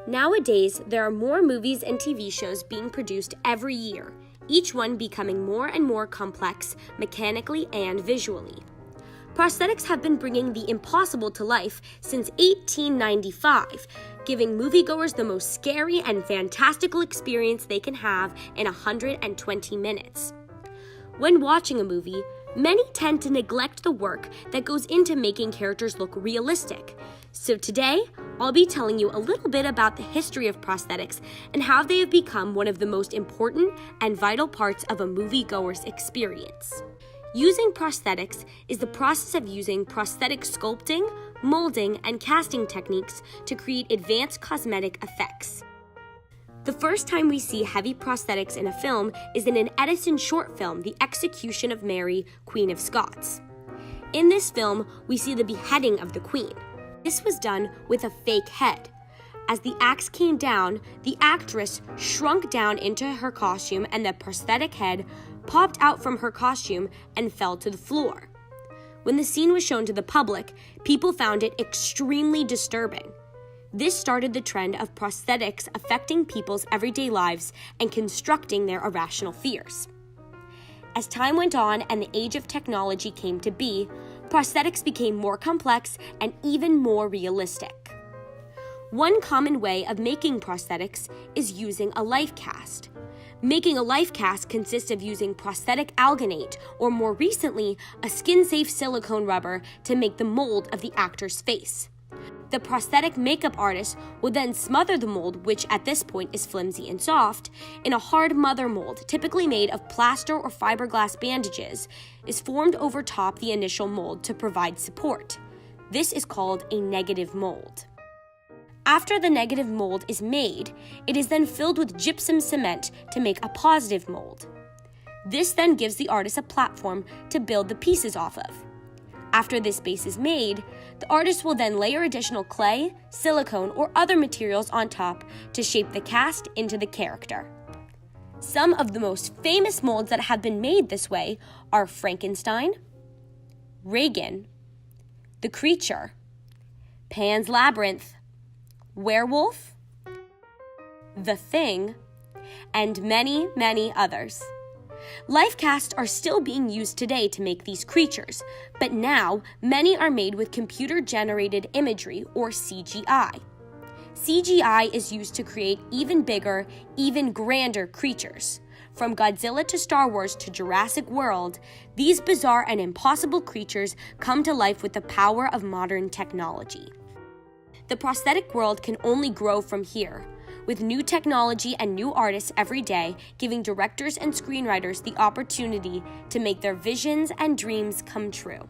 Nowadays, there are more movies and TV shows being produced every year, each one becoming more and more complex mechanically and visually. Prosthetics have been bringing the impossible to life since 1895, giving moviegoers the most scary and fantastical experience they can have in 120 minutes. When watching a movie, many tend to neglect the work that goes into making characters look realistic. So today, I'll be telling you a little bit about the history of prosthetics and how they have become one of the most important and vital parts of a moviegoer's experience. Using prosthetics is the process of using prosthetic sculpting, molding, and casting techniques to create advanced cosmetic effects. The first time we see heavy prosthetics in a film is in an Edison short film, The Execution of Mary, Queen of Scots. In this film, we see the beheading of the Queen. This was done with a fake head. As the axe came down, the actress shrunk down into her costume and the prosthetic head popped out from her costume and fell to the floor. When the scene was shown to the public, people found it extremely disturbing. This started the trend of prosthetics affecting people's everyday lives and constructing their irrational fears. As time went on and the age of technology came to be, prosthetics became more complex and even more realistic. One common way of making prosthetics is using a life cast. Making a life cast consists of using prosthetic alginate, or more recently, a skin-safe silicone rubber to make the mold of the actor's face. The prosthetic makeup artist will then smother the mold, which at this point is flimsy and soft, in a hard mother mold, typically made of plaster or fiberglass bandages, is formed over top the initial mold to provide support. This is called a negative mold. After the negative mold is made, it is then filled with gypsum cement to make a positive mold. This then gives the artist a platform to build the pieces off of. After this base is made, the artist will then layer additional clay, silicone, or other materials on top to shape the cast into the character. Some of the most famous molds that have been made this way are Frankenstein, Reagan, The Creature, Pan's Labyrinth, Werewolf, The Thing, and many, many others. Life casts are still being used today to make these creatures, but now many are made with computer-generated imagery, or CGI. CGI is used to create even bigger, even grander creatures. From Godzilla to Star Wars to Jurassic World, these bizarre and impossible creatures come to life with the power of modern technology. The prosthetic world can only grow from here, with new technology and new artists every day, giving directors and screenwriters the opportunity to make their visions and dreams come true.